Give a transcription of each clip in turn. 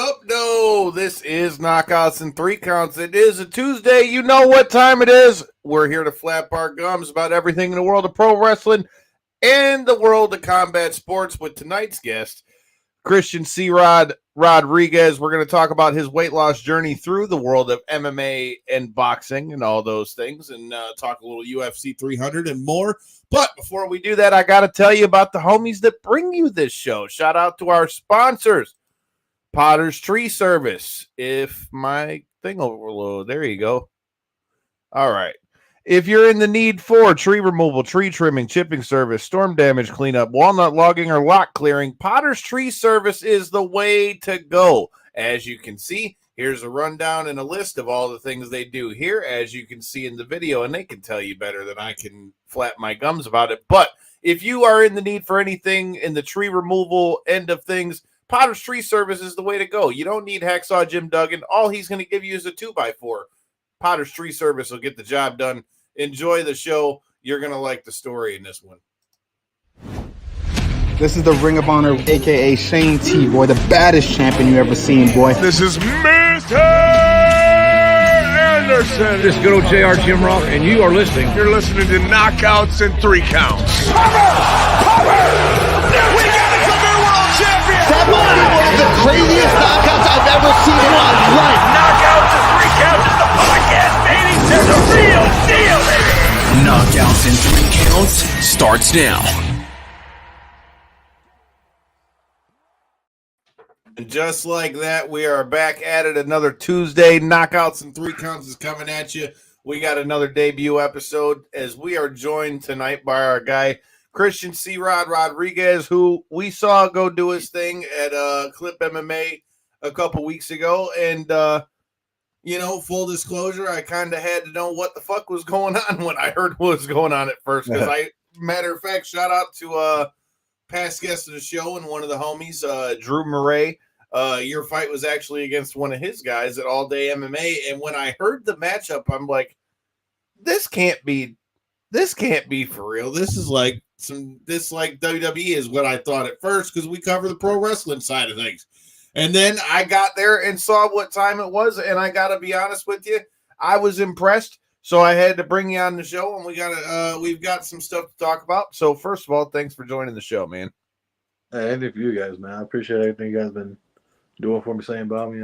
up? No, this is Knockouts and Three Counts. It is a Tuesday. You know what time it is. We're here to flap our gums about everything in the world of pro wrestling and the world of combat sports with tonight's guest, Christian C. Rodriguez. We're going to talk about his weight loss journey through the world of MMA and boxing and all those things, and talk a little UFC 300 and more. But before we do that, I got to tell you about the homies that bring you this show. Shout out to our sponsors. Potter's Tree Service. If my thing overload, there you go. All right. If you're in the need for tree removal, tree trimming, chipping service, storm damage cleanup, walnut logging, or lot clearing, Potter's Tree Service is the way to go. As you can see, here's a rundown and a list of all the things they do here, as you can see in the video, and they can tell you better than I can flap my gums about it. But if you are in the need for anything in the tree removal end of things, Potter's Tree Service is the way to go. You don't need Hacksaw Jim Duggan. All he's going to give you is a 2x4. Potter's Tree Service will get the job done. Enjoy the show. You're going to like the story in this one. This is the Ring of Honor, a.k.a. Shane T, boy, the baddest champion you ever seen, boy. This is Mr. Anderson. This is good old JR Jim Rock, and you are listening. You're listening to Knockouts and Three Counts. We got a new world champion. That might be one of the craziest knockouts I've ever seen in my life. Knockouts and Three Counts is the podcast, baby. It's the real deal, baby. Knockouts and Three Counts starts now. And just like that, we are back at it another Tuesday. Knockouts and Three Counts is coming at you. We got another debut episode as we are joined tonight by our guy, Christian C. Rodriguez, who we saw go do his thing at Clip MMA a couple weeks ago. And, full disclosure, I kind of had to know what the fuck was going on when I heard what was going on at first. Because matter of fact, shout out to past guest of the show and one of the homies, Drew Muay. Your fight was actually against one of his guys at All Day MMA. And when I heard the matchup, I'm like, this can't be for real. This is like WWE is what I thought at first, because we cover the pro wrestling side of things. And then I got there and saw what time it was, and I gotta be honest with you, I was impressed. So I had to bring you on the show, and we've got some stuff to talk about. So first of all, thanks for joining the show, man. Hey, anything for you guys, man. I appreciate everything you guys been doing for me, saying about me,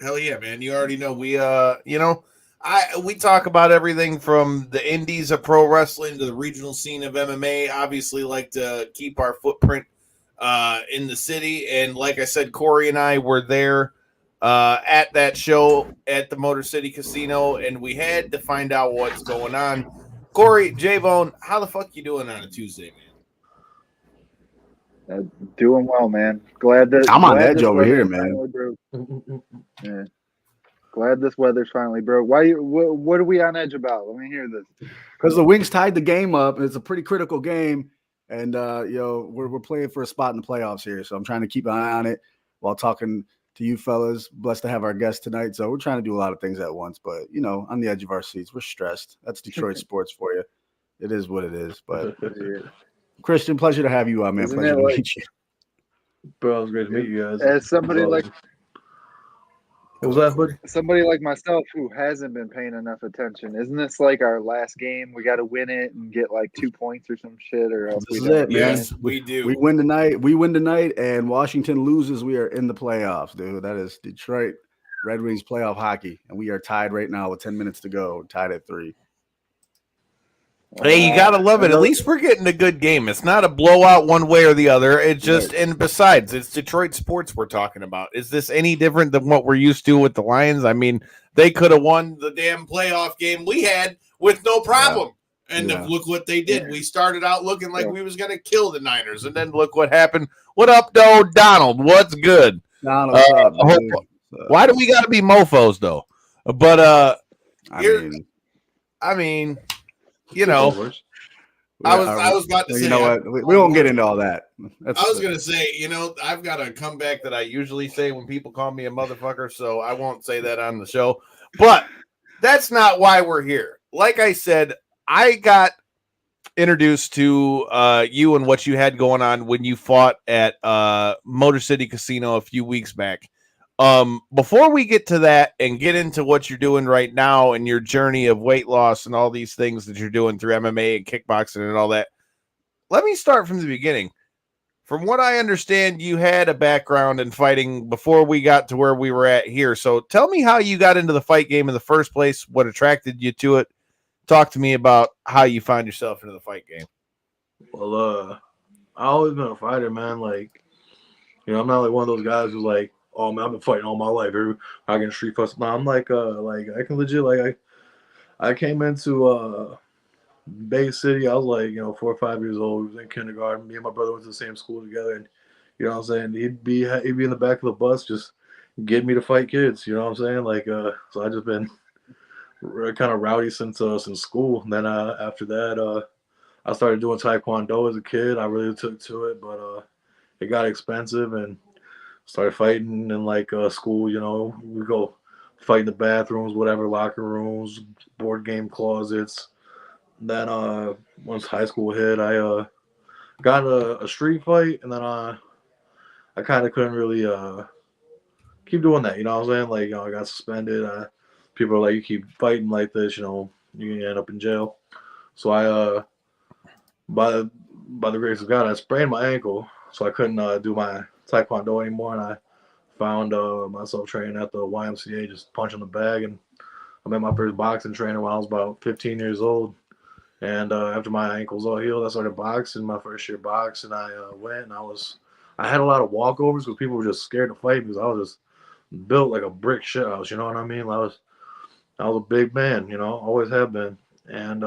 Hell yeah, man. You already know we talk about everything from the indies of pro wrestling to the regional scene of MMA. Obviously, like to keep our footprint in the city. And like I said, Corey and I were there at that show at the Motor City Casino, and we had to find out what's going on. Corey, J-Bone, how the fuck you doing on a Tuesday, man? Doing well, man. Glad that I'm on edge over here, man. Yeah. Glad this weather's finally broke. What are we on edge about? Let me hear this. Because the Wings tied the game up. It's a pretty critical game, and we're playing for a spot in the playoffs here. So I'm trying to keep an eye on it while talking to you fellas. Blessed to have our guest tonight. So we're trying to do a lot of things at once, but on the edge of our seats, we're stressed. That's Detroit sports for you. It is what it is. But Christian, pleasure to have you on, man. Isn't Pleasure to meet you. Bro, it was great to meet you guys. As somebody like What was that, buddy? somebody like myself who hasn't been paying enough attention, isn't this like our last game? We got to win it and get like 2 points or some shit, or else This we is don't. it, man. Yes, we do. We win tonight, and Washington loses. We are in the playoffs, dude. That is Detroit Red Wings playoff hockey, and we are tied right now with 10 minutes to go, tied at 3. Hey, you gotta love it. At least we're getting a good game. It's not a blowout one way or the other. It's just, and besides, it's Detroit sports we're talking about. Is this any different than what we're used to with the Lions? I mean, they could have won the damn playoff game we had with no problem. Yeah. And look what they did. Yeah. We started out looking like we was gonna kill the Niners, and then look what happened. What up, though, Donald? What's good? Donald, why do we gotta be mofos though? But I mean. I was about to say. You know what? We won't get into all that. I was going to say, I've got a comeback that I usually say when people call me a motherfucker, so I won't say that on the show. But that's not why we're here. Like I said, I got introduced to you and what you had going on when you fought at Motor City Casino a few weeks back. Before we get to that and get into what you're doing right now and your journey of weight loss and all these things that you're doing through MMA and kickboxing and all that, let me start from the beginning. From what I understand, you had a background in fighting before we got to where we were at here. So tell me how you got into the fight game in the first place, what attracted you to it. Talk to me about how you found yourself into the fight game. Well, I always been a fighter, man. Like, I'm not like one of those guys who's like, oh man, I've been fighting all my life. I can street fight. No, I'm like I can legit I came into Bay City. I was like 4 or 5 years old. We was in kindergarten. Me and my brother went to the same school together, and you know what I'm saying. He'd be in the back of the bus just getting me to fight kids. You know what I'm saying? Like so I just been kind of rowdy since school. And then after that I started doing Taekwondo as a kid. I really took to it, but it got expensive and started fighting in like school. We go fight in the bathrooms, whatever, locker rooms, board game closets. Then once high school hit, I got a street fight, and then I kind of couldn't really keep doing that. You know what I'm saying? Like I got suspended. People are like, you keep fighting like this, you end up in jail. So I by the grace of God, I sprained my ankle, so I couldn't do my Taekwondo anymore, and I found myself training at the YMCA, just punching the bag. And I met my first boxing trainer when I was about 15 years old. And after my ankles all healed, I started boxing my first year boxing. I went, and I had a lot of walkovers because people were just scared to fight because I was just built like a brick shit house. You know what I mean? I was a big man. Always have been. And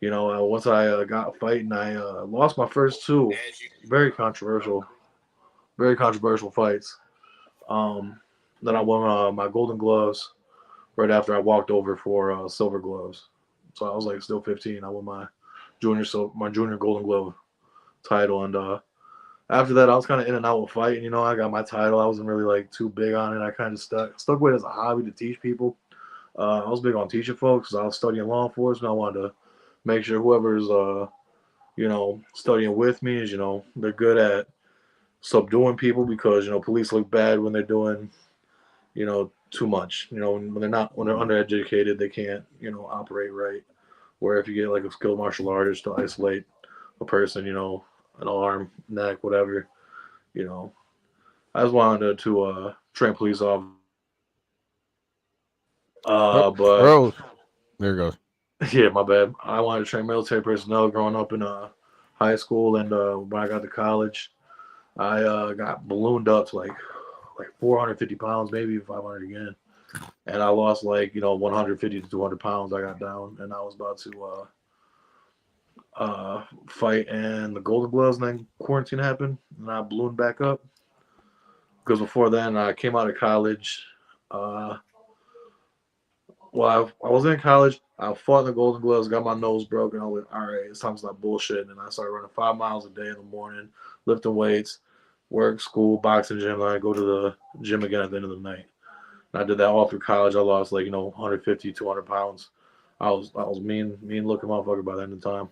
once I got fighting, I lost my first two very controversial fights. Then I won my Golden Gloves right after I walked over for Silver Gloves. So I was like still 15. I won my junior Golden Glove title, and after that I was kind of in and out with fighting. I got my title. I wasn't really like too big on it. I kind of stuck with it as a hobby to teach people. I was big on teaching folks because I was studying law enforcement. I wanted to make sure whoever's studying with me is they're good at subduing people, because police look bad when they're doing too much. When they're undereducated, they can't operate right. Where if you get like a skilled martial artist to isolate a person, an arm, neck, whatever, I just wanted to train police officers. But There it goes. yeah, my bad. I wanted to train military personnel growing up in high school, and when I got to college, I got ballooned up to like 450 pounds, maybe 500 again, and I lost 150 to 200 pounds. I got down, and I was about to fight, and the Golden Gloves, and then quarantine happened, and I ballooned back up. Because before then, I came out of college. I was in college. I fought in the Golden Gloves, got my nose broken. I was like, all right, it's time to stop bullshitting. And I started running 5 miles a day in the morning, lifting weights, work, school, boxing, gym. And I go to the gym again at the end of the night. And I did that all through college. I lost 150, 200 pounds. I was mean looking motherfucker by the end of the time.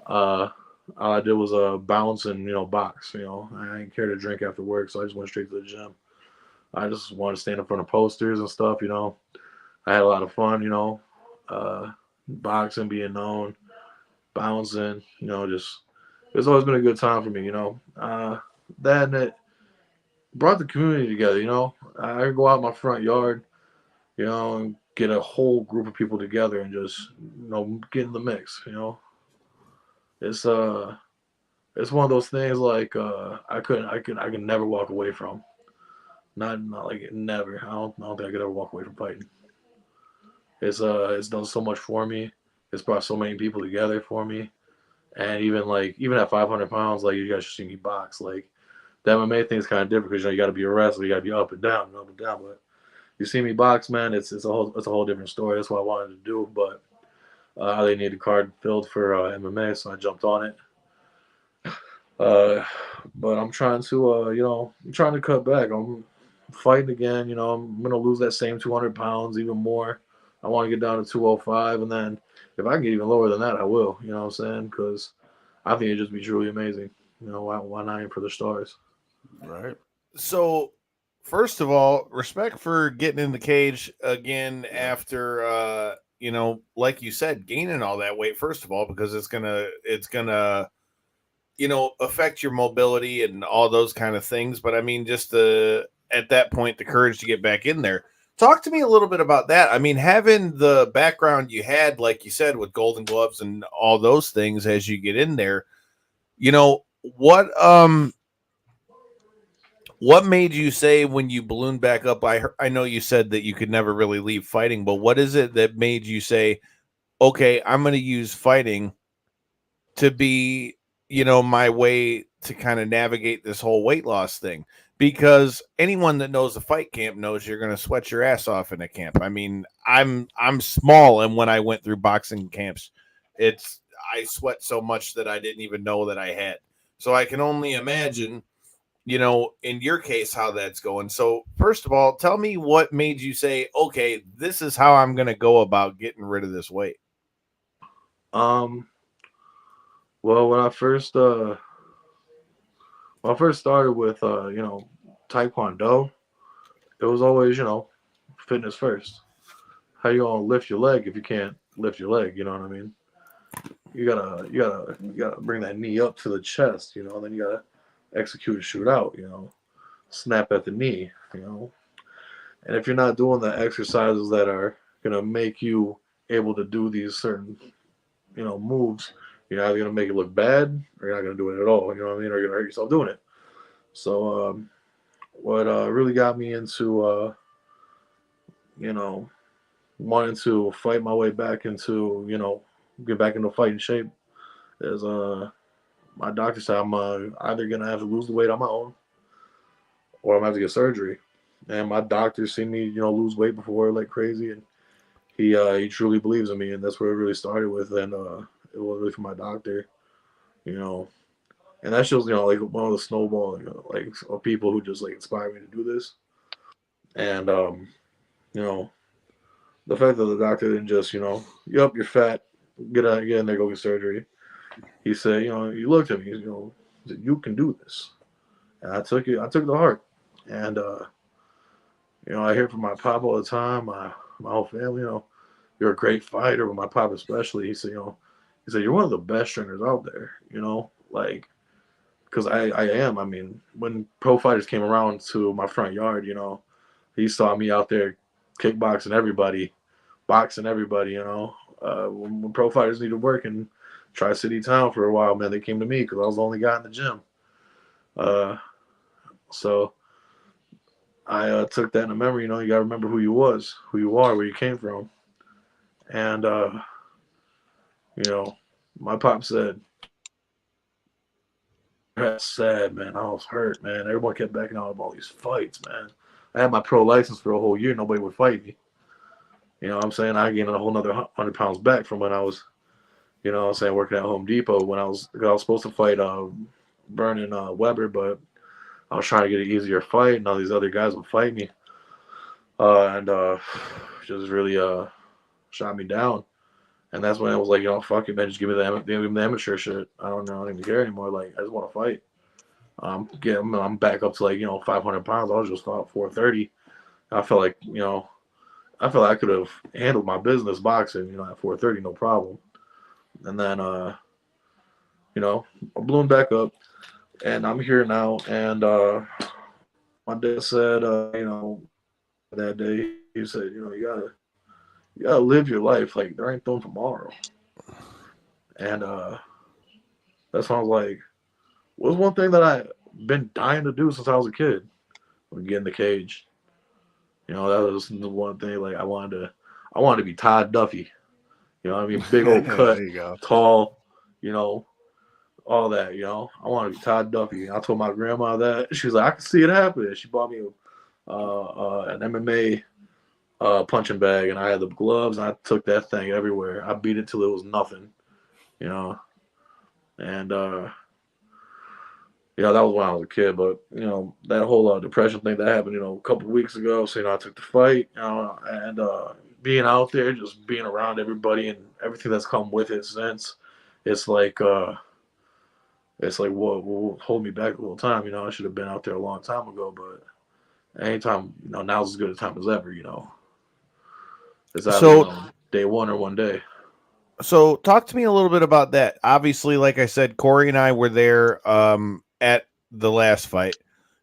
All I did was bounce and box. I didn't care to drink after work, so I just went straight to the gym. I just wanted to stand in front of posters and stuff. I had a lot of fun. Boxing, being known, bouncing. Just it's always been a good time for me. That and it brought the community together. I could go out in my front yard, and get a whole group of people together and just get in the mix. It's one of those things like I could never walk away from. Not like never. I don't think I could ever walk away from fighting. It's done so much for me. It's brought so many people together for me. And even at 500 pounds, you guys should see me box. The MMA thing is kind of different because you got to be a wrestler, you got to be up and down. But you see me box, man, it's a whole different story. That's what I wanted to do. But they need a card filled for MMA, so I jumped on it. But I'm trying to cut back. I'm fighting again. I'm gonna lose that same 200 pounds, even more. I want to get down to 205, and then if I can get even lower than that, I will. You know what I'm saying? Because I think it'd just be truly amazing. You know, why not aim for the stars? Right. So, first of all, respect for getting in the cage again after like you said, gaining all that weight. First of all, because it's gonna affect your mobility and all those kind of things. But I mean, just at that point, the courage to get back in there. Talk to me a little bit about that. I mean, having the background you had, like you said, with Golden Gloves and all those things as you get in there, what made you say when you ballooned back up? I know you said that you could never really leave fighting, but what is it that made you say, okay, I'm going to use fighting to be, my way to kind of navigate this whole weight loss thing? Because anyone that knows a fight camp knows you're going to sweat your ass off in a camp. I mean, I'm small, and when I went through boxing camps, I sweat so much that I didn't even know that I had. So I can only imagine, in your case, how that's going. So, first of all, tell me what made you say, okay, this is how I'm going to go about getting rid of this weight. Well, when I first started with Taekwondo, it was always, fitness first. How you gonna lift your leg if you can't lift your leg? You know what I mean? You gotta bring that knee up to the chest, then you gotta execute a shoot out, snap at the knee, And if you're not doing the exercises that are gonna make you able to do these certain, moves, you're either gonna make it look bad or you're not gonna do it at all, you know what I mean? Or you're gonna hurt yourself doing it. So what really got me into wanting to fight my way back into, get back into fighting shape is my doctor said I'm either gonna have to lose the weight on my own or I'm gonna have to get surgery. And my doctor seen me, lose weight before like crazy, and he truly believes in me, and that's where it really started with. And it was really for my doctor, and that shows, like one of the snowball, like of people who just like inspire me to do this. And you know, the fact that the doctor didn't just, yup, you're fat, get in there, go get surgery. He said, he looked at me, he said, you can do this. And I took it to heart. And I hear from my pop all the time, my whole family, you're a great fighter, but my pop especially, he said, you're one of the best trainers out there, like, because I am. I mean, when pro fighters came around to my front yard, he saw me out there kickboxing everybody, boxing everybody, when pro fighters needed work in Tri-City town for a while, man, they came to me because I was the only guy in the gym. So I took that in a memory, you got to remember who you are, where you came from. And, my pop said, that's sad, man. I was hurt, man. Everyone kept backing out of all these fights, man. I had my pro license for a whole year. Nobody would fight me. You know what I'm saying? I gained a whole another 100 pounds back from when I was, working at Home Depot when I was supposed to fight Vernon Weber, but I was trying to get an easier fight, and all these other guys would fight me. And just really shot me down. And that's when I was like, fuck it, man, just give me the amateur shit. I don't even care anymore. Like, I just want to fight. I'm back up to like 500 pounds. I was just fought 430. I felt like I could have handled my business boxing at 430, no problem. And then I ballooned back up, and I'm here now. And my dad said, that day he said, you gotta live your life like there ain't no tomorrow. And that's when I was like, what's one thing that I've been dying to do since I was a kid? Get in the cage. That was the one thing. Like I wanted to be Todd Duffy. You know what I mean? Big old cut, tall, all that, I want to be Todd Duffy. I told my grandma that. She was like, I can see it happening. She bought me an MMA punching bag, and I had the gloves, and I took that thing everywhere. I beat it till it was nothing, and that was when I was a kid. But that whole depression thing that happened, a couple of weeks ago. So I took the fight, and being out there, just being around everybody and everything that's come with it since, it's like what will hold me back a little time. You know, I should have been out there a long time ago, but anytime, you know, now's as good a time as ever. You know, it's either day one or one day. So talk to me a little bit about that. Obviously, like I said, Corey and I were there at the last fight.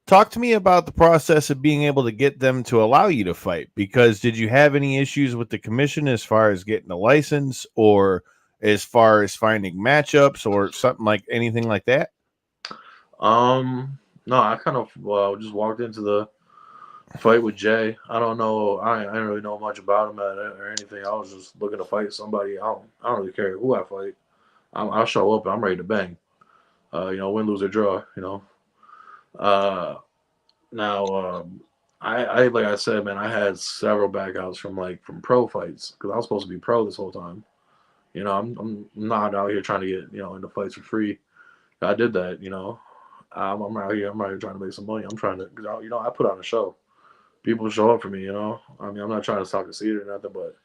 Talk to me about the process of being able to get them to allow you to fight, because did you have any issues with the commission as far as getting a license or as far as finding matchups or something like anything like that? No, I kind of just walked into the fight with Jay. I don't know. I didn't really know much about him or anything. I was just looking to fight somebody. I don't really care who I fight. I'll show up and I'm ready to bang. You know, win, lose, or draw. You know. Now, I like I said, man, I had several backouts from pro fights because I was supposed to be pro this whole time. You know, I'm not out here trying to get, you know, into fights for free. I did that. You know, I'm out here. I'm out here trying to make some money. I'm trying to, you know, I put on a show. People show up for me. You know, I mean, I'm not trying to talk a seat or nothing, but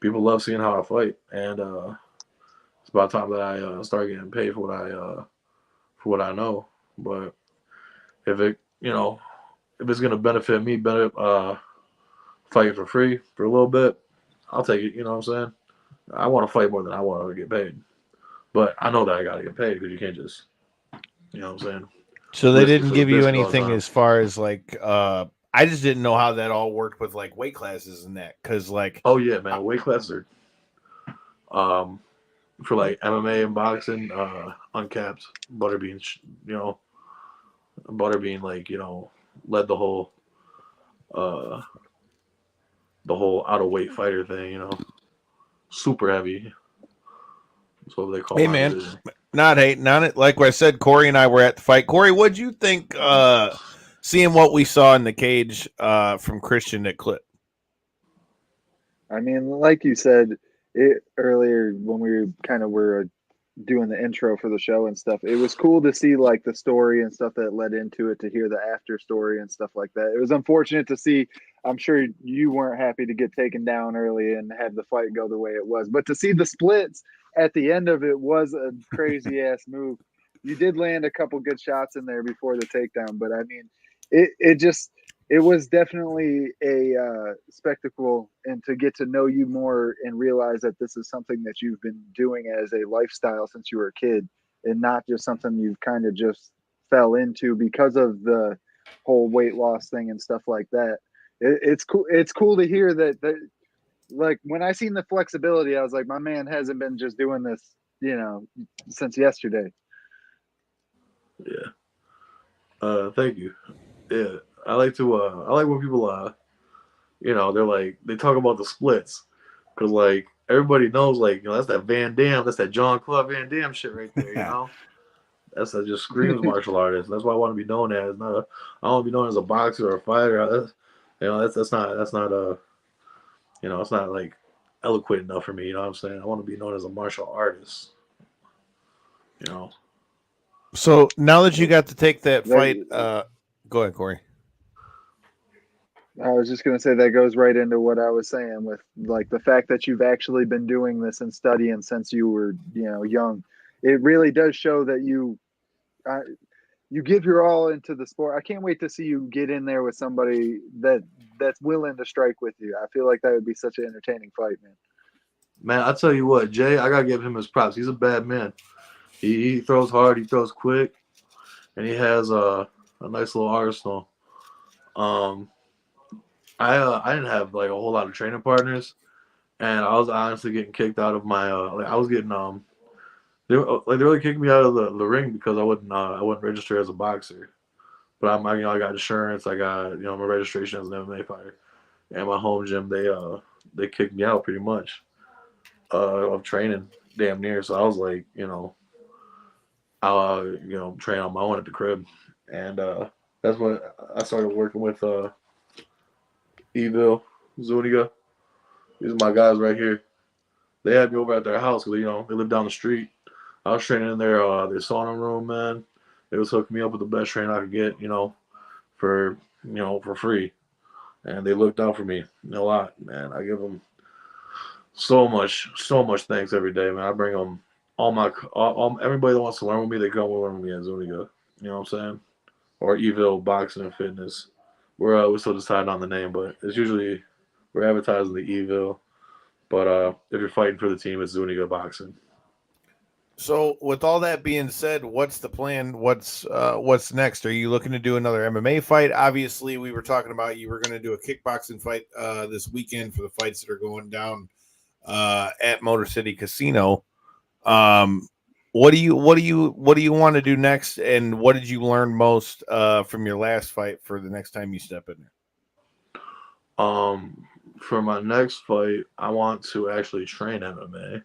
people love seeing how I fight, and it's about time that I start getting paid for what I know. But if it, you know, if it's gonna benefit me, better fight for free for a little bit, I'll take it. You know what I'm saying? I want to fight more than I want to get paid, but I know that I got to get paid because you can't just, you know what I'm saying? So they Risk it didn't for the give you biscuit all the anything time. as far as like I just didn't know how that all worked with like weight classes and that, because like Oh yeah, man, weight classes are for like MMA and boxing, uncapped. Butterbean, you know, Butterbean, like, you know, led the whole out of weight fighter thing. You know, super heavy. That's what they call hey my man, division. not hating on it. Like I said, Corey and I were at the fight. Corey, what'd you think seeing what we saw in the cage from Christian at Clip? I mean, like you said earlier when we were doing the intro for the show and stuff, it was cool to see like the story and stuff that led into it, to hear the after story and stuff like that. It was unfortunate to see. I'm sure you weren't happy to get taken down early and have the fight go the way it was, but to see the splits at the end of it was a crazy ass move. You did land a couple good shots in there before the takedown, but I mean, it was definitely a spectacle, and to get to know you more and realize that this is something that you've been doing as a lifestyle since you were a kid, and not just something you've kind of just fell into because of the whole weight loss thing and stuff like that. It's cool. It's cool to hear that. Like when I seen the flexibility, I was like, my man hasn't been just doing this, you know, since yesterday. Yeah. Thank you. Yeah. I like when people you know, they talk about the splits, because like everybody knows, like, you know, that's that Van Damme, that's that John Claude Van Damme shit right there, you know. That just screams martial artist. That's what I want to be known as. I don't want to be known as a boxer or a fighter. You know, that's not you know, it's not like eloquent enough for me. You know what I'm saying? I want to be known as a martial artist. You know. So now that you got to take that fight, go ahead, Corey. I was just going to say that goes right into what I was saying with like the fact that you've actually been doing this and studying since you were, you know, young. It really does show that you give your all into the sport. I can't wait to see you get in there with somebody that's willing to strike with you. I feel like that would be such an entertaining fight, man. Man, I tell you what, Jay, I gotta give him his props. He's a bad man. He throws hard, he throws quick, and he has a nice little arsenal. I didn't have like a whole lot of training partners, and I was honestly getting kicked out of my like I was getting they really kicked me out of the ring because I wouldn't register as a boxer. But you know, I got insurance, I got, you know, my registration as an MMA fighter, and my home gym they kicked me out pretty much of training damn near. So I was like, you know, I'll you know, train on my own at the crib, and that's when I started working with Evil, Zuniga. These are my guys right here. They had me over at their house because, you know, they live down the street. I was training in their sauna room, man. They was hooking me up with the best trainer I could get, you know, for free. And they looked out for me a lot, man. I give them so much thanks every day, man. I bring them all everybody that wants to learn with me, they come and learn with me at Zuniga. You know what I'm saying? Or Evil Boxing and Fitness. We're still deciding on the name, but it's usually we're advertising the Evil. But if you're fighting for the team, it's Zuniga Boxing. So, with all that being said, what's the plan? What's next? Are you looking to do another MMA fight? Obviously, we were talking about you were going to do a kickboxing fight this weekend for the fights that are going down at Motor City Casino. What do you want to do next? And what did you learn most from your last fight for the next time you step in there? For my next fight, I want to actually train MMA.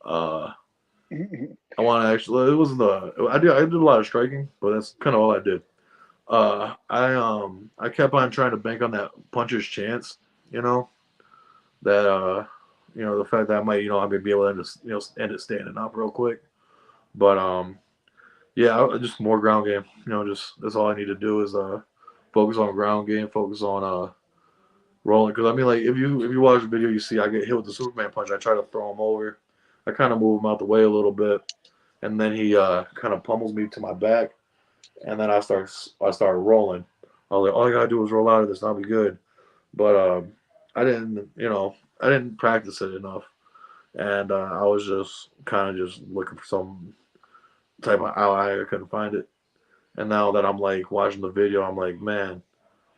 I want to actually. It wasn't I did a lot of striking, but that's kind of all I did. I kept on trying to bank on that puncher's chance. You know that the fact that I might I may be able to end it standing up real quick. But yeah, just more ground game. Just that's all I need to do is focus on ground game, focus on rolling. Because I mean, like if you watch the video, you see I get hit with the Superman punch. I try to throw him over. I kind of move him out the way a little bit, and then he kind of pummels me to my back, and then I start rolling. I was like, all I gotta do is roll out of this, and I'll be good. But I didn't practice it enough, and I was just kind of just looking for some type of ally. I couldn't find it, and now that I'm like watching the video, I'm like, man,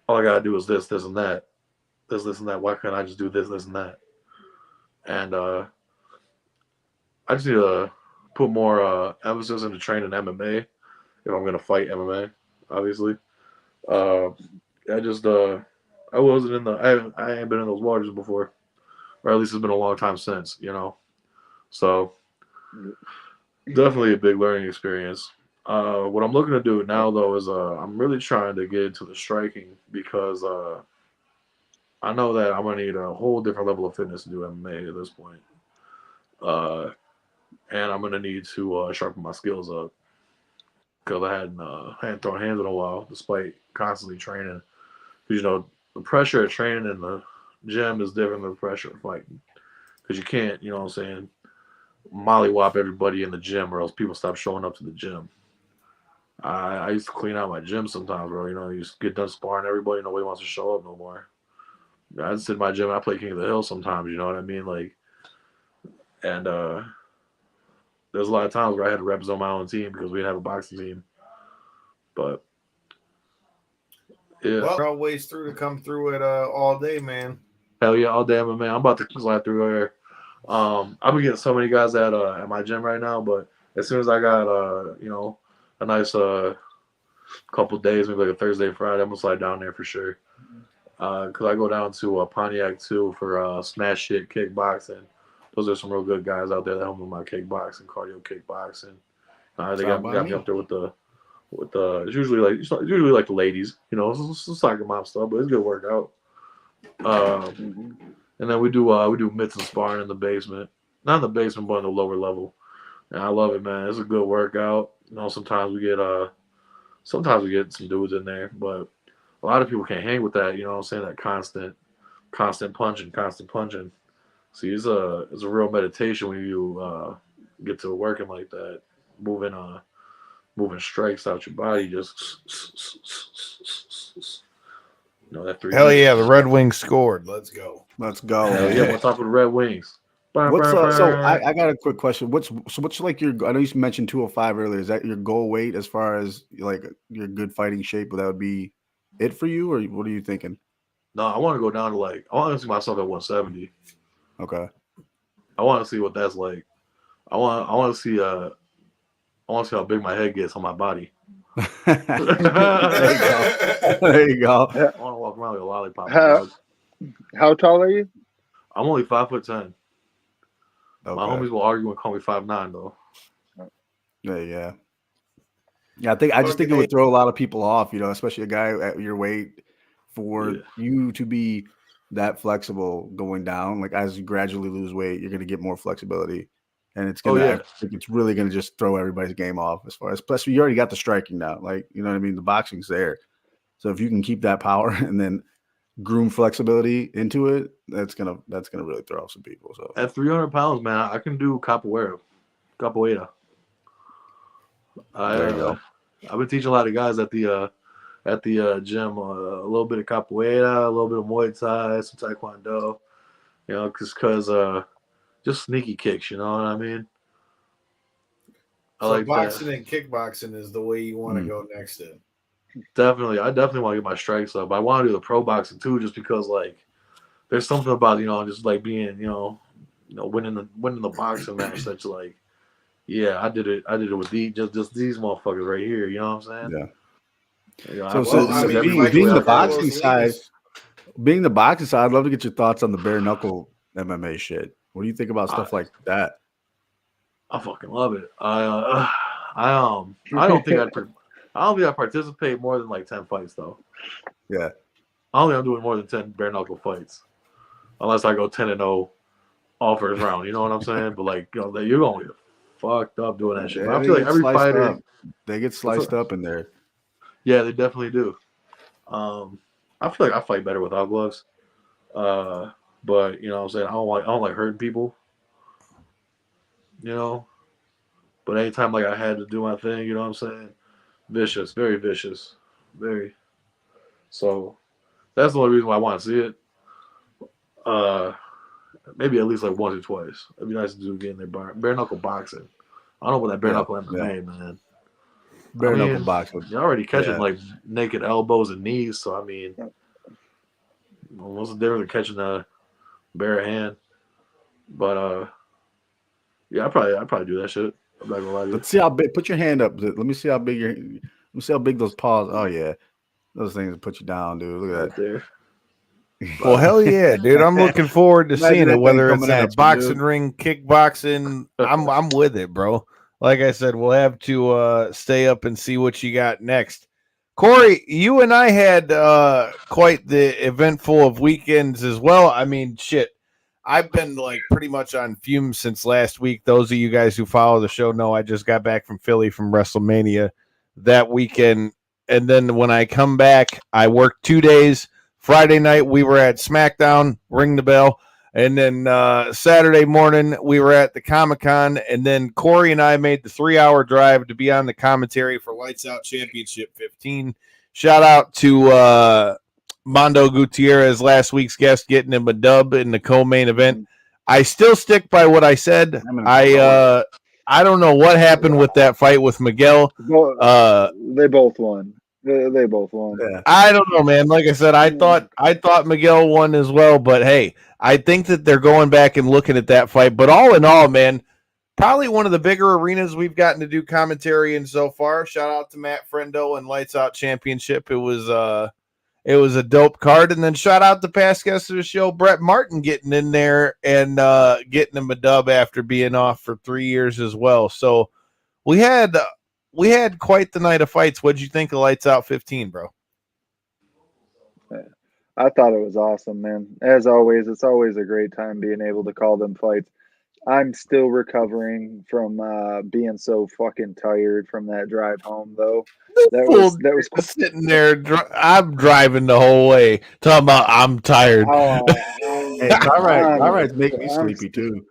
all I gotta do is this, and that, this, and that. Why can't I just do this, and that? And I just need to put more emphasis into training MMA if I'm gonna fight MMA. Obviously, I wasn't in I ain't been in those waters before, or at least it's been a long time since. So definitely a big learning experience. What I'm looking to do now though is I'm really trying to get into the striking because I know that I'm gonna need a whole different level of fitness to do MMA at this point. And I'm gonna need to sharpen my skills up because I hadn't thrown hands in a while, despite constantly training. Because the pressure of training in the gym is different than the pressure of fighting. Because you can't, what I'm saying, mollywop everybody in the gym, or else people stop showing up to the gym. I used to clean out my gym sometimes, bro. You used to get done sparring everybody, nobody wants to show up no more. I just sit in my gym. I play King of the Hill sometimes. You know what I mean? Like, and there's a lot of times where I had to represent my own team because we didn't have a boxing team. But yeah, well, always through to come through it all day, man. Hell yeah, all day MMA. I'm about to slide through here. I've been getting so many guys at my gym right now, but as soon as I got a nice couple days, maybe like a Thursday, Friday, I'm gonna slide down there for sure. Because I go down to Pontiac too for smash hit kickboxing. Those are some real good guys out there that help me with my kickboxing, cardio kickboxing. They got me up there with the it's usually like the ladies, it's soccer mom stuff, but it's a good workout. And then we do mitts and sparring in the basement, not in the basement, but in the lower level. And I love it, man. It's a good workout. Sometimes we get some dudes in there, but a lot of people can't hang with that. I'm saying, that constant punching. See, it's a real meditation when you get to working like that, moving strikes out your body, just that 3. Hell yeah, the Red Wings scored. Let's go. Hell yeah, on top of the Red Wings. So I got a quick question. What's like your? I know you mentioned 205 earlier. Is that your goal weight as far as like your good fighting shape? Would that be it for you, or what are you thinking? No, I want to go down to I want to see myself at 170. Okay. I want to see what that's like. I want to see how big my head gets on my body. There you go. I want to walk around like a lollipop. How tall are you? I'm only 5'10". Okay. My homies will argue and call me 5'9" though. Yeah. I just think it would throw a lot of people off, especially a guy at your weight, for you to be that flexible going down. Like, as you gradually lose weight, you're going to get more flexibility, and it's gonna. It's really going to just throw everybody's game off as far as. Plus, you already got the striking now. Like, you know what I mean. The boxing's there, so if you can keep that power and then groom flexibility into it, that's gonna really throw off some people. So at 300 pounds, man, I can do capoeira. There you go. I've been teaching a lot of guys at the gym a little bit of capoeira, a little bit of Muay Thai, some Taekwondo. You know, because just sneaky kicks. You know what I mean? I So like boxing that. and kickboxing is the way you want to go next in. Definitely, I definitely want to get my strikes up. I want to do the pro boxing too, just because like there's something about just like being winning the boxing match that's like, yeah, I did it with these just these motherfuckers right here. You know what I'm saying? Yeah. I mean, being the Carlos boxing side, I'd love to get your thoughts on the bare knuckle MMA shit. What do you think about stuff like that? I fucking love it. I don't think I participate more than like 10 fights though. Yeah. I don't think I'm doing more than 10 bare knuckle fights, unless I go 10-0 all first round. You know what I'm saying? But like, you're gonna get fucked up doing that shit. But I feel like every fighter, they get sliced up in there. Yeah, they definitely do. I feel like I fight better without gloves. But you know what I'm saying? I don't like hurting people. You know? But anytime like I had to do my thing, you know what I'm saying? Vicious, very vicious. Very. So that's the only reason why I want to see it. Maybe at least like once or twice. It'd be nice to do again. Bare knuckle boxing. I don't know about that bare knuckle MMA, man. Bare knuckle boxing. You're already catching like naked elbows and knees, so I mean, what's the difference in catching a bare hand? But yeah, I'd probably do that shit. I'm not gonna lie to you. Let's see how big. Put your hand up. Let me see how big Let me see how big those paws. Oh yeah, those things put you down, dude. Look at that. There. Well, hell yeah, dude! I'm looking forward to seeing it. Whether it's in a boxing ring, kickboxing, I'm with it, bro. Like I said, we'll have to stay up and see what you got next. Corey, you and I had quite the eventful of weekends as well. I mean, shit. I've been like pretty much on fumes since last week. Those of you guys who follow the show know I just got back from Philly from WrestleMania that weekend. And then when I come back, I worked 2 days. Friday night, we were at SmackDown, Ring the Bell. And then Saturday morning, we were at the Comic-Con. And then Corey and I made the 3-hour drive to be on the commentary for Lights Out Championship 15. Shout out to Mondo Gutierrez, last week's guest, getting him a dub in the co-main event. I still stick by what I said. I don't know what happened with that fight with Miguel. They both won. They both won. Yeah. I don't know, man. Like I said, I thought Miguel won as well, but hey, I think that they're going back and looking at that fight. But all in all, man, probably one of the bigger arenas we've gotten to do commentary in so far. Shout out to Matt Friendo and Lights Out Championship. It was a dope card. And then shout out to past guest of the show, Brett Martin, getting in there and getting him a dub after being off for 3 years as well. So we had quite the night of fights. What'd you think of Lights Out 15, bro? I thought it was awesome, man. As always, it's always a great time being able to call them fights. I'm still recovering from being so fucking tired from that drive home, though. That was cool. Sitting there. I'm driving the whole way, talking about I'm tired. Hey, all right, make me sleepy too.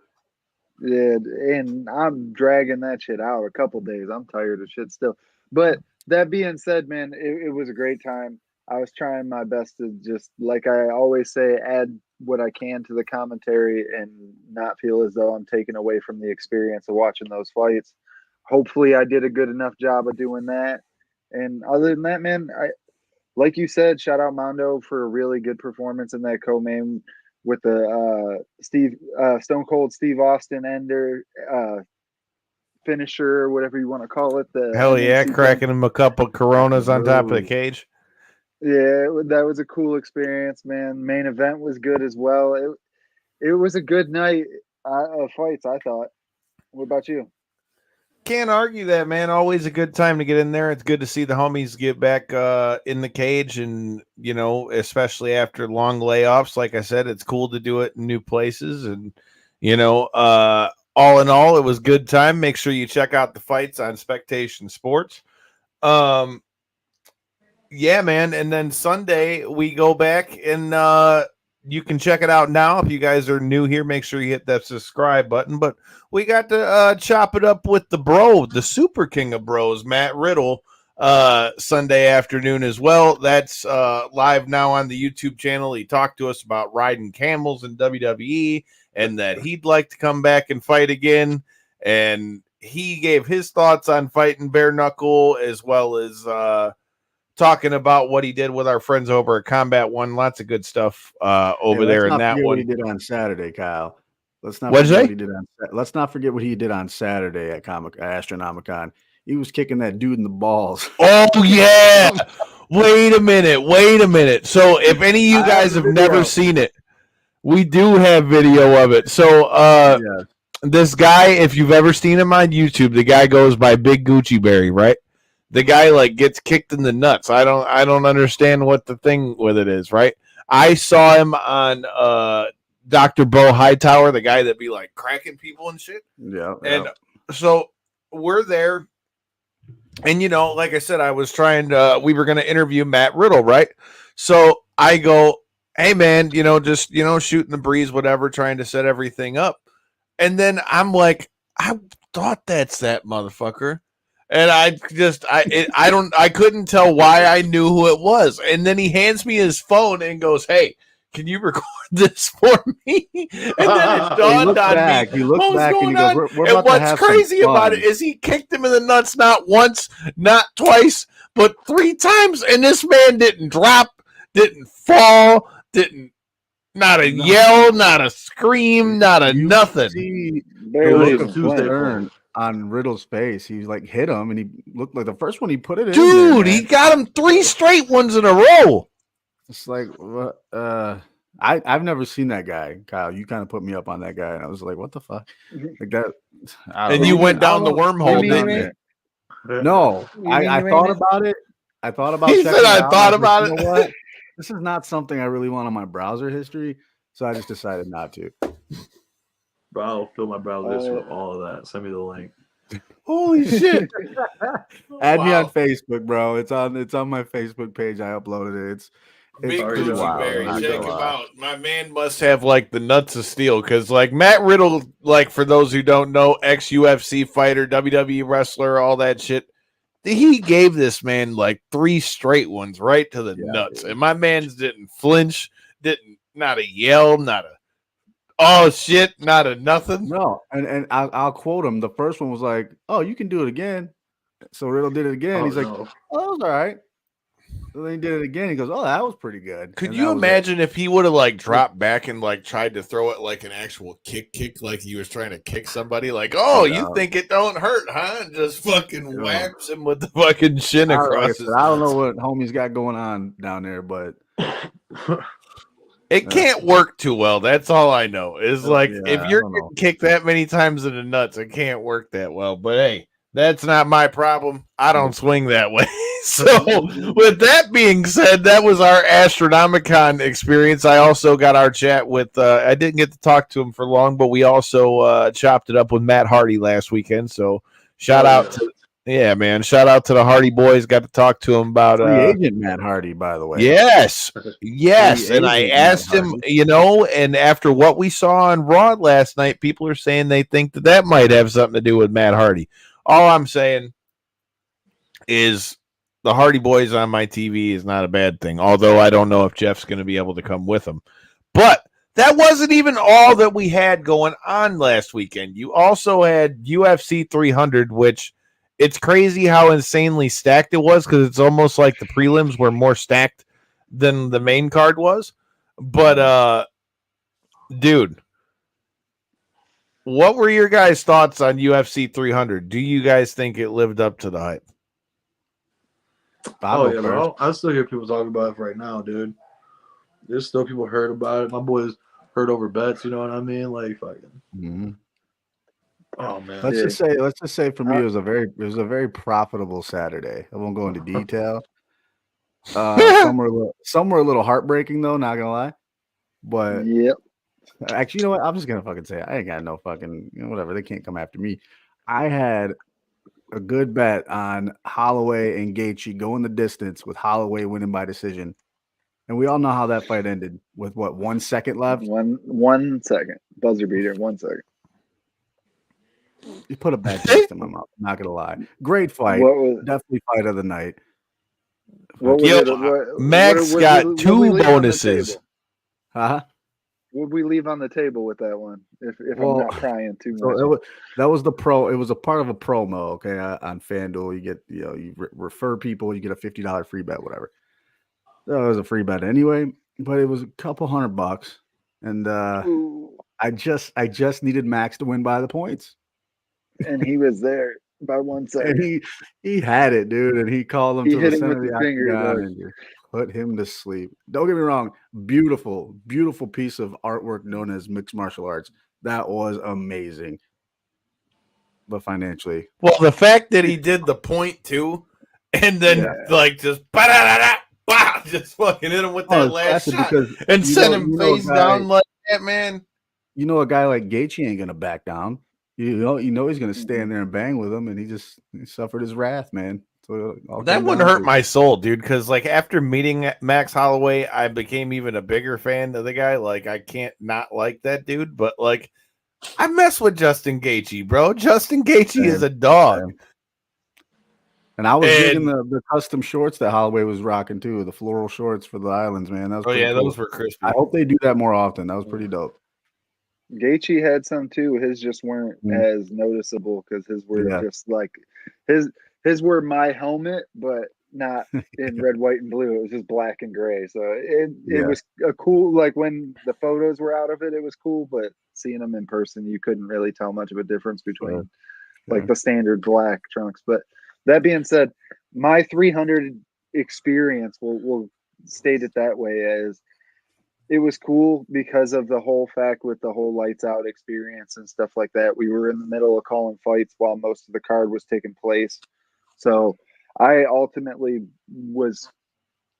Yeah, and I'm dragging that shit out a couple days. I'm tired of shit still. But that being said, man, it was a great time. I was trying my best to just, like I always say, add what I can to the commentary and not feel as though I'm taking away from the experience of watching those fights. Hopefully I did a good enough job of doing that. And other than that, man, like you said, shout out Mondo for a really good performance in that co-main with the Stone Cold Steve Austin ender finisher, or whatever you want to call it. Hell yeah, cracking him a couple Coronas on top of the cage. Yeah, that was a cool experience, man. Main event was good as well. It was a good night of fights, I thought. What about you? Can't argue that, man. Always a good time to get in there. It's good to see the homies get back in the cage, and especially after long layoffs. Like I said, it's cool to do it in new places, and all in all, it was a good time. Make sure you check out the fights on Spectation Sports. Yeah, man. And then Sunday we go back and you can check it out now. If you guys are new here, make sure you hit that subscribe button. But we got to chop it up with the bro, the super king of bros, Matt Riddle, Sunday afternoon as well. That's live now on the YouTube channel. He talked to us about riding camels in WWE and that he'd like to come back and fight again. And he gave his thoughts on fighting bare knuckle as well as talking about what he did with our friends over at Combat One. Lots of good stuff over there in that one. What he did on Saturday, Kyle. Let's not What'd you forget say? what he did on. Let's not forget what he did on Saturday at Astronomicon. He was kicking that dude in the balls. Oh yeah. Wait a minute. So if any of you guys have never seen it, we do have video of it. So Yeah. this guy, if you've ever seen him on YouTube, the guy goes by Big Gucci Berry, right? The guy like gets kicked in the nuts. I don't understand what the thing with it is, right? I saw him on Dr. Bo Hightower, the guy that be like cracking people and shit. Yeah. And so we're there. And like I said, I was we were gonna interview Matt Riddle, right? So I go, hey man, just shooting the breeze, whatever, trying to set everything up. And then I'm like, I thought that's that motherfucker. And I couldn't tell why I knew who it was. And then he hands me his phone and goes, hey, can you record this for me? And then it dawned on me. He looked back and he goes, we're and about to have what's crazy some about fun. it is he kicked him in the nuts not once, not twice, but 3 times. And this man didn't drop, didn't fall, not a yell, not a scream, not a nothing. See Barely the look even of flinched. concern on Riddle's face. He was like hit him, and he looked like the first one he put it in. Dude, there, he got him 3 straight ones in a row. It's like what? I've never seen that guy, Kyle. You kind of put me up on that guy, and I was like, what the fuck? Like that. And you went down the wormhole, You mean didn't you? me? No, I thought about it. I thought about. He said, "I thought about it." it." You know what? This is not something I really want on my browser history, so I just decided not to. Bro, I'll fill my browser history with all of that. Send me the link. Holy shit. Add me on Wow. Facebook, bro. It's on my Facebook page. I uploaded it. It's Big pretty Gucci wild, Berry. not Check gonna him lie. out. My man must have like the nuts of steel because like Matt Riddle, like for those who don't know, ex-UFC fighter, WWE wrestler, all that shit. He gave this man like 3 straight ones right to the nuts. And my man's didn't flinch, not a yell, not a oh shit, not a nothing. No, and I'll quote him. The first one was like, "Oh, you can do it again." So Riddle did it again. He's like, "Oh, that was all right." So then he did it again. He goes, "Oh, that was pretty good." Could And you that was imagine if he would have like dropped back and like tried to throw it like an actual kick, like he was trying to kick somebody? Like, oh, you think it don't hurt, huh? And just fucking whaps him with the fucking shin Like across I his said, I don't know nuts. what homie's got going on down there, but It can't work too well. That's all I know. Is like yeah, if I you're don't know. getting kicked that many times in the nuts, it can't work that well. But hey, that's not my problem. I don't swing that way. So, with that being said, that was our Astronomicon experience. I also got our chat with, I didn't get to talk to him for long, but we also chopped it up with Matt Hardy last weekend. So, shout out to the Hardy boys. Got to talk to him about free agent Matt Hardy, by the way. Yes. Free And I agent asked Matt him, Hardy. and after what we saw on Raw last night, people are saying they think that might have something to do with Matt Hardy. All I'm saying is the Hardy boys on my TV is not a bad thing, although I don't know if Jeff's going to be able to come with them. But that wasn't even all that we had going on last weekend. You also had UFC 300, which it's crazy how insanely stacked it was because it's almost like the prelims were more stacked than the main card was. But, dude, what were your guys' thoughts on UFC 300? Do you guys think it lived up to the hype? Bro. I still hear people talking about it right now, dude. There's still people heard about it. My boys heard over bets, you know what I mean? Like fucking. Mm-hmm. Oh man. Let's just say for me, it was a very profitable Saturday. I won't go into detail. Some were a little heartbreaking though, not gonna lie. But Yep. actually, you know what? I'm just gonna fucking say it. I ain't got no fucking whatever. They can't come after me. I had a good bet on Holloway and Gaethje going the distance with Holloway winning by decision. And we all know how that fight ended with what, 1 second left? 1 second. Buzzer beater, 1 second. You put a bad taste in my mouth. I'm not gonna lie. Great fight. What was Definitely fight of the night. what was Yo, it? Max got 2 bonuses. Huh? What would we leave on the table with that one? If Well, I'm not prying too So much. that was the pro. It was a part of a promo. Okay, on FanDuel, you get you refer people, you get a $50 free bet, whatever. So it was a free bet anyway, but it was a couple $100, and Ooh. I just needed Max to win by the points, And he was there by 1 and second. he had it, dude, and he called him He to hit the him center with of the the finger, octagon dog. and just put him to sleep. Don't get me wrong, beautiful piece of artwork known as mixed martial arts. That was amazing, but financially. Well, the fact that he did the point too, and then like just just fucking hit him with that it's last classic shot because and you send know, him you know a face guy, down like that, man. you know a guy like Gaethje ain't gonna back down. You know he's gonna stand there and bang with him, and he suffered his wrath, man. So That wouldn't hurt my soul, dude. Because like after meeting Max Holloway, I became even a bigger fan of the guy. Like I can't not like that dude, but like I mess with Justin Gaethje, bro. Justin Gaethje is a dog. And I was digging And the custom shorts that Holloway was rocking too, the floral shorts for the islands, man. That was pretty cool. those were crispy. I hope they do that more often. That was pretty dope. Gaethje had some too. His just weren't as noticeable because his were just like his were my helmet, but not in red, white, and blue. It was just black and gray. So it was a cool, like when the photos were out of it, it was cool, but seeing them in person, you couldn't really tell much of a difference between like the standard black trunks. But that being said, my 300 experience, we'll state it that way, as it was cool because of the whole fact with the whole lights out experience and stuff like that. We were in the middle of calling fights while most of the card was taking place. So I ultimately was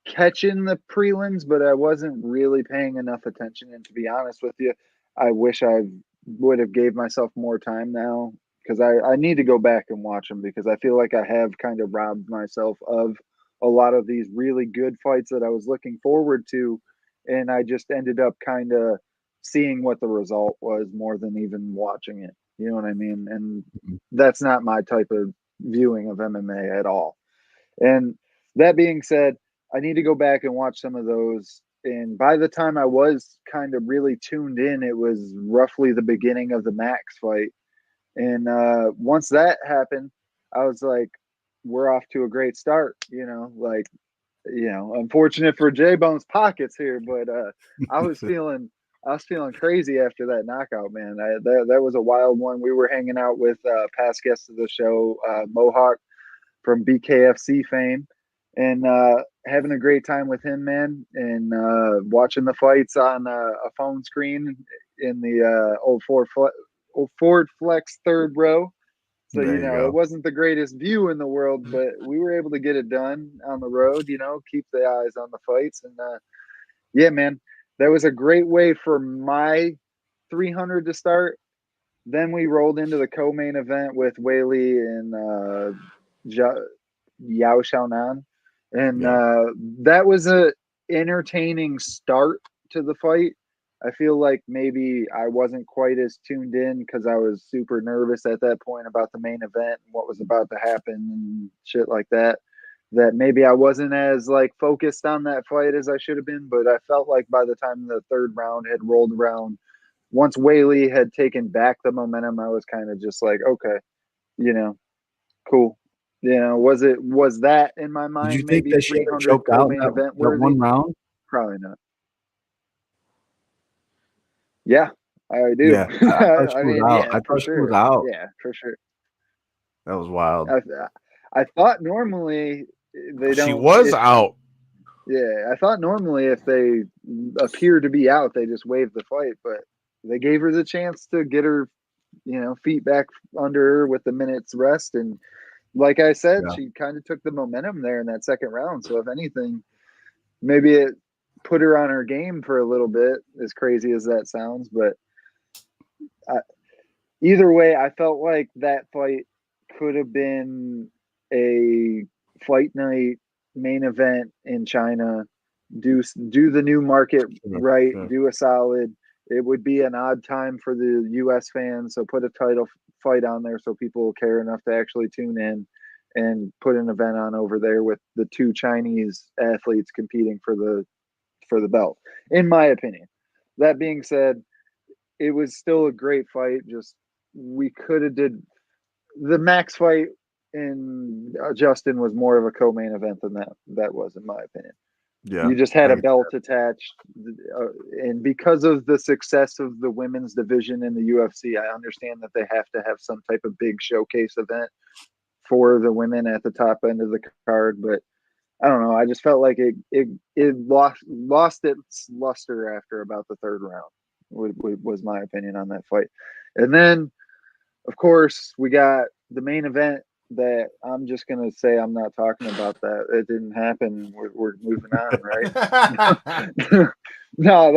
catching the prelims, but I wasn't really paying enough attention. And to be honest with you, I wish I would have gave myself more time now, because I need to go back and watch them, because I feel like I have kind of robbed myself of a lot of these really good fights that I was looking forward to. And I just ended up kind of seeing what the result was more than even watching it. You know what I mean? And that's not my type of viewing of MMA at all. And that being said, I need to go back and watch some of those. And by the time I was kind of really tuned in, it was roughly the beginning of the Max fight. And once that happened, I was like, we're off to a great start, unfortunate for J Bone's pockets here, but I was feeling crazy after that knockout, man. That was a wild one. We were hanging out with past guests of the show, Mohawk from BKFC fame, and having a great time with him, man, and watching the fights on a phone screen in the old Ford Flex third row. So, it wasn't the greatest view in the world, but we were able to get it done on the road, keep the eyes on the fights. And yeah, man, that was a great way for my 300 to start. Then we rolled into the co-main event with Weili and Yao Xiaonan. And that was a entertaining start to the fight. I feel like maybe I wasn't quite as tuned in because I was super nervous at that point about the main event and what was about to happen and shit like that. That maybe I wasn't as like focused on that fight as I should have been. But I felt like by the time the third round had rolled around, once Weili had taken back the momentum, I was kind of just like, okay, cool. Was that in my mind? Did you think maybe that she 300 choked out main that event worthy? one round? Probably not. Yeah, I do. Yeah, I thought she was out. Yeah, I for thought she sure. was out. Yeah, for sure. That was wild. I thought normally they don't. She was out. Yeah, I thought normally if they appear to be out, they just waive the fight, but they gave her the chance to get her, feet back under her with the minute's rest. And like I said, she kind of took the momentum there in that second round. So if anything, maybe it put her on her game for a little bit, as crazy as that sounds. But either way, I felt like that fight could have been a fight night main event in China. Do the new market right. Sure. Do a solid. It would be an odd time for the U.S. fans, so put a title fight on there so people will care enough to actually tune in, and put an event on over there with the two Chinese athletes competing for the belt. In my opinion. That being said, it was still a great fight. Just we could have did the Max fight in Justin was more of a co-main event than that was, in my opinion. Yeah, You just had a belt attached, and because of the success of the women's division in the UFC, I understand that they have to have some type of big showcase event for the women at the top end of the card. But I don't know. I just felt like it lost its luster after about the third round. Was my opinion on that fight, and then of course we got the main event. That I'm just gonna say I'm not talking about that. It didn't happen. We're moving on, right? No,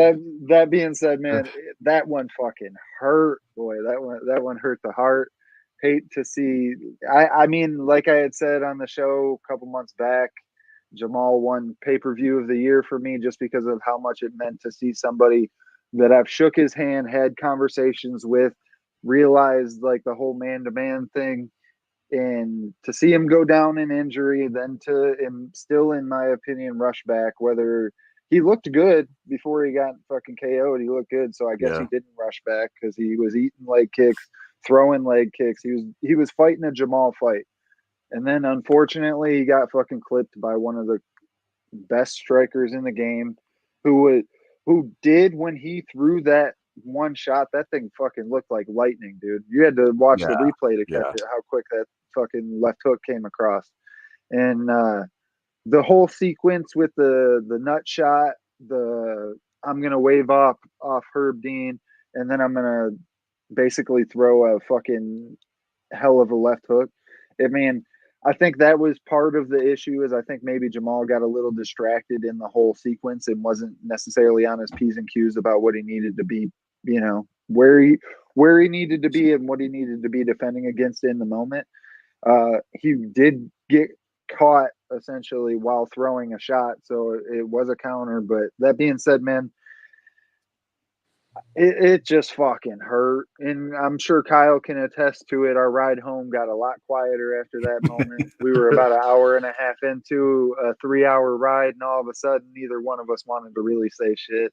that being said, man, that one fucking hurt, boy. That one hurt the heart. Hate to see. I mean, like I had said on the show a couple months back, Jamal won pay-per-view of the year for me just because of how much it meant to see somebody that I've shook his hand, had conversations with, realized like the whole man-to-man thing. And to see him go down in injury, then to him still, in my opinion, rush back, whether he looked good before he got fucking KO'd, he looked good. So I guess he didn't rush back because he was eating leg kicks, throwing leg kicks. He was fighting a Jamal fight. And then unfortunately he got fucking clipped by one of the best strikers in the game who did, when he threw that one shot, that thing fucking looked like lightning, dude. You had to watch the replay to catch it, how quick that fucking left hook came across. And the whole sequence with the nut shot, I'm gonna wave off Herb Dean, and then I'm gonna basically throw a fucking hell of a left hook. I mean, I think that was part of the issue. Is I think maybe Jamal got a little distracted in the whole sequence and wasn't necessarily on his P's and Q's about what he needed to be, where he needed to be and what he needed to be defending against in the moment. He did get caught essentially while throwing a shot, so it was a counter. But that being said, man, it just fucking hurt. And I'm sure Kyle can attest to it. Our ride home got a lot quieter after that moment. We were about an hour and a half into a 3-hour ride, and all of a sudden neither one of us wanted to really say shit.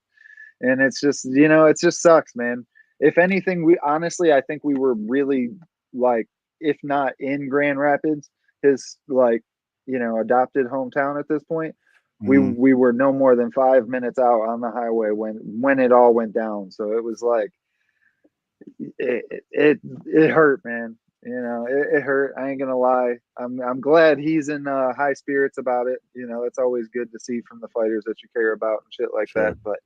And it's just, it just sucks, man. If anything, I think we were really, like, if not in Grand Rapids, his, like, adopted hometown at this point, we were no more than 5 minutes out on the highway when it all went down. So it was like, it hurt, man. It hurt. I ain't gonna lie. I'm glad he's in high spirits about it. It's always good to see from the fighters that you care about and shit like that. But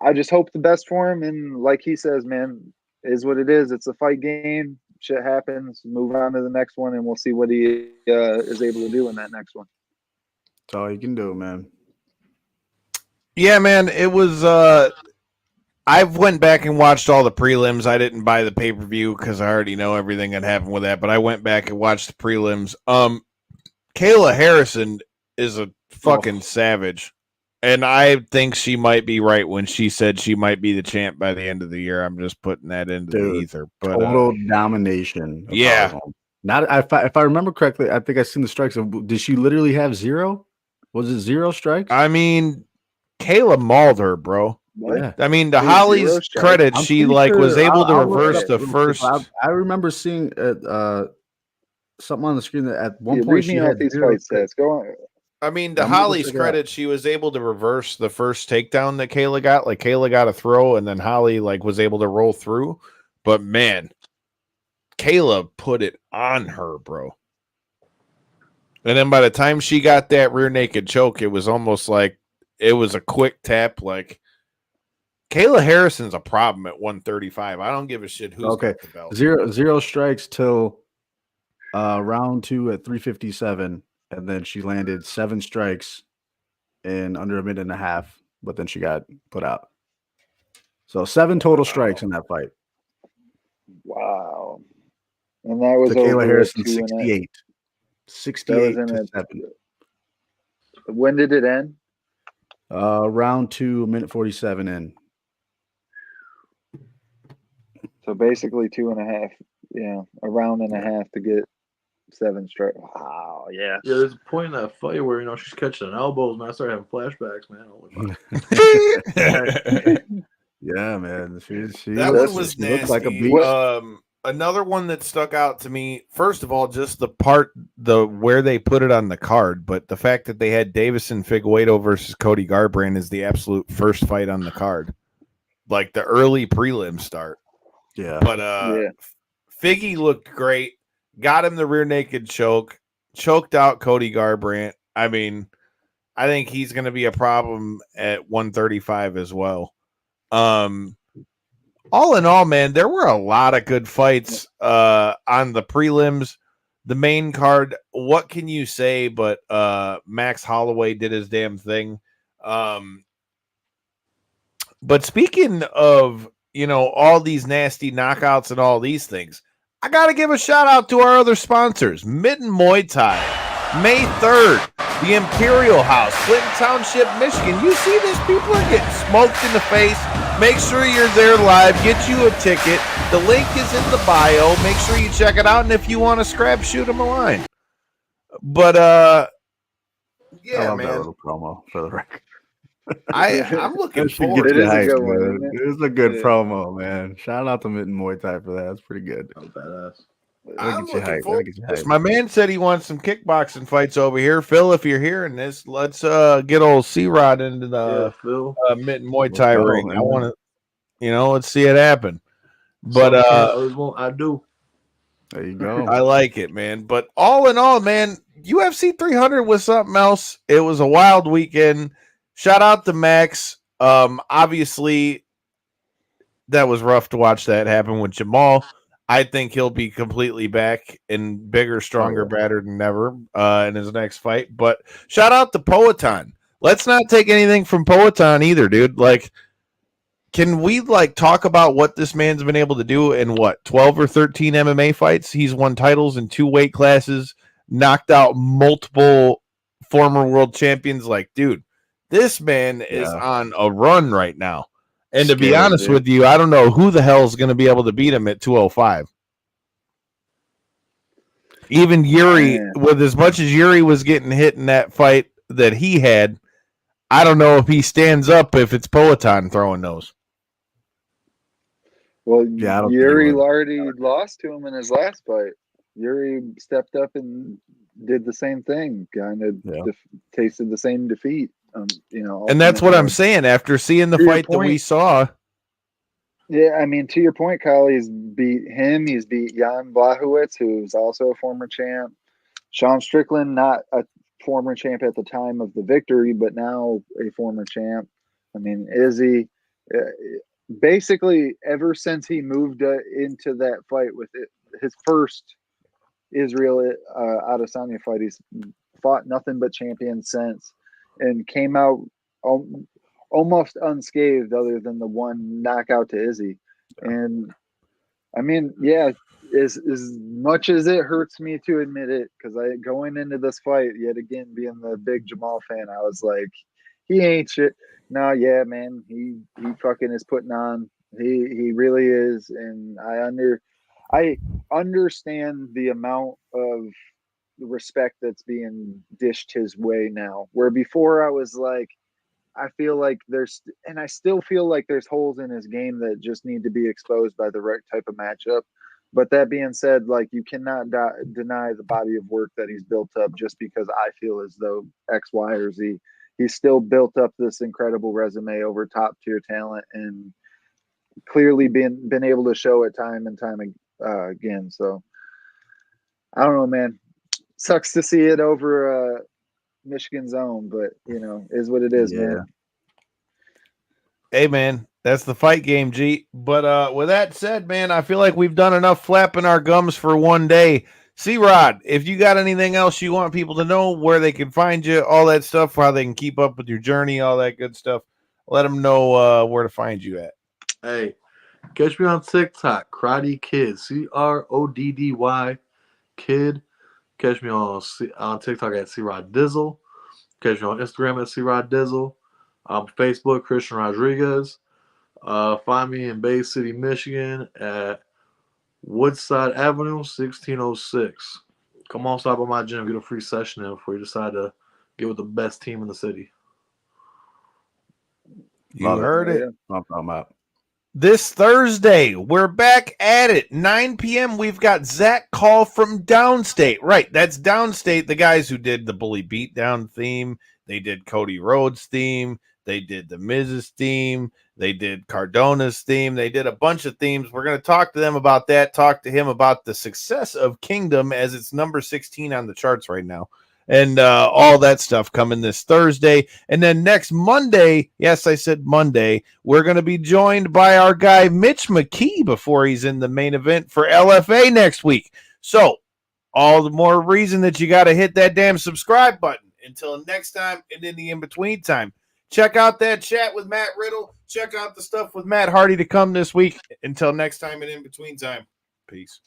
I just hope the best for him. And like he says, man, is what it is. It's a fight game. Shit happens. Move on to the next one, and we'll see what he is able to do in that next one. That's all you can do, man. Yeah, man. It was. I've went back and watched all the prelims. I didn't buy the pay-per-view because I already know everything that happened with that. But I went back and watched the prelims. Kayla Harrison is a fucking savage. And I think she might be right when she said she might be the champ by the end of the year. I'm just putting that into the ether. But, total domination. Yeah. Not if I remember correctly, I think I seen the strikes. Did she literally have 0? Was it 0 strikes? I mean, Kayla mauled her, bro. Yeah. I mean, to Holly's credit, she was able to reverse the first. I remember seeing something on the screen that at one point read she me had off these 0 fight stats. Go on. I mean, to Holly's credit, she was able to reverse the first takedown that Kayla got. Like, Kayla got a throw, and then Holly was able to roll through. But man, Kayla put it on her, bro. And then by the time she got that rear naked choke, it was almost like it was a quick tap. Like, Kayla Harrison's a problem at 135. I don't give a shit who's got the belt. Zero strikes till round 2 at 357. And then she landed 7 strikes in under a minute and a half, but then she got put out. So 7 total strikes in that fight. Wow. And that was Kayla over Harrison, 2 and 68. That 68 was in to a, 7. when did it end? Round 2, minute 47 in. So basically 2.5, a round and a half to get 7 straight. Wow, yeah. Yeah, there's a point in that fight where she's catching elbows, man. I started having flashbacks, man. Yeah, man. She That looks, one was she looks like a nasty. beast. Another one that stuck out to me, first of all, just where they put it on the card, but the fact that they had Davison Figueiredo versus Cody Garbrandt is the absolute first fight on the card. Like the early prelim start. Yeah. But Yeah. Figgy looked great. Got him the rear naked choke. Choked out Cody Garbrandt. I mean, I think he's going to be a problem at 135 as well. All in all, man, there were a lot of good fights on the prelims. The main card, what can you say? But Max Holloway did his damn thing. But speaking of, all these nasty knockouts and all these things, I got to give a shout out to our other sponsors, Mitten Muay Thai, May 3rd, the Imperial House, Clinton Township, Michigan. You see this? People are getting smoked in the face. Make sure you're there live. Get you a ticket. The link is in the bio. Make sure you check it out. And if you want to scrap, shoot them a line. But, I yeah, love that man. little promo for the record. I'm looking That should forward get It you is a hyped, good one, man. isn't it? It is a good Yeah. promo, man. Shout out to Mitten Muay Thai for that. That's pretty good. That was badass. I'm get you looking hyped. forward Get you to this. hyped. My man said he wants some kickboxing fights over here. Phil, if you're hearing this, let's get old C-Rod into the Phil. Mitten Muay Thai Let's go, ring. man. I want to, let's see it happen. Some But can't, others won't. I do. There you go. I like it, man. But all in all, man, UFC 300 was something else. It was a wild weekend. Shout out to Max. Obviously, that was rough to watch that happen with Jamal. I think he'll be completely back and bigger, stronger, battered than ever in his next fight. But shout out to Poatan. Let's not take anything from Poatan either, dude. Like, can we talk about what this man's been able to do in 12 or 13 MMA fights? He's won titles in 2 weight classes, knocked out multiple former world champions. Like, dude, this man is on a run right now. And to be honest with you, I don't know who the hell is going to be able to beat him at 205. Even Yuri, with as much as Yuri was getting hit in that fight that he had, I don't know if he stands up if it's Poatan throwing those. Well, Yeah, I don't Yuri think he already lost to him in his last fight. Yuri stepped up and did the same thing, kind of tasted the same defeat. And that's what I'm saying. After seeing the fight that we saw. Yeah, I mean, to your point, Kyle, he's beat him. He's beat Jan Blachowicz, who's also a former champ. Sean Strickland, not a former champ at the time of the victory, but now a former champ. I mean, Izzy, basically ever since he moved into that fight with his first Israel Adesanya fight, he's fought nothing but champions since and came out almost unscathed other than the one knockout to Izzy. And I mean, yeah, as much as it hurts me to admit it, because going into this fight, yet again, being the big Jamal fan, I was like, he ain't shit. No, yeah, man, he fucking is putting on. He really is. And I understand the amount of respect that's being dished his way now, where before I was like, I feel like I still feel like there's holes in his game that just need to be exposed by the right type of matchup. But that being said, you cannot deny the body of work that he's built up just because I feel as though X, Y, or Z. He's still built up this incredible resume over top tier talent and clearly been able to show it time and time again. So I don't know, man. Sucks to see it over Michigan's own, but is what it is, man. Hey, man, that's the fight game, G. But with that said, man, I feel like we've done enough flapping our gums for one day. C-Rod, if you got anything else you want people to know, where they can find you, all that stuff, how they can keep up with your journey, all that good stuff, let them know where to find you at. Hey, Catch me on TikTok, Karate Kid, CRODDY Kid. Catch me on TikTok at C-Rod Dizzle. Catch me on Instagram at C-Rod Dizzle. Facebook, Christian Rodriguez. Find me in Bay City, Michigan at Woodside Avenue, 1606. Come on, stop by my gym, get a free session in before you decide to get with the best team in the city. You Love it. heard Oh, it. yeah. I'm talking about. This Thursday, we're back at it. 9 p.m. We've got Zach Call from Downstate. Right, that's Downstate, the guys who did the Bully Beatdown theme. They did Cody Rhodes' theme. They did the Miz's theme. They did Cardona's theme. They did a bunch of themes. We're going to talk to them about that, talk to him about the success of Kingdom as it's number 16 on the charts right now. And all that stuff coming this Thursday. And then next Monday, yes, I said Monday, we're going to be joined by our guy Mitch McKee before he's in the main event for LFA next week. So all the more reason that you got to hit that damn subscribe button. Until next time and in the in-between time. Check out that chat with Matt Riddle. Check out the stuff with Matt Hardy to come this week. Until next time and in between time. Peace.